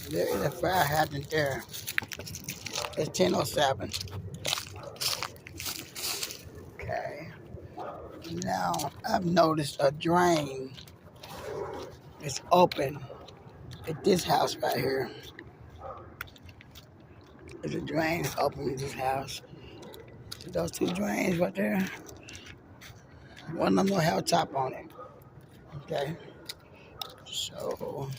There is a fire hydrant there. It's 10:07. Okay. Now I've noticed a drain is open at this house right here. There's a drain open in this house. Those two drains right there. One of them don't have a top on it. Okay. So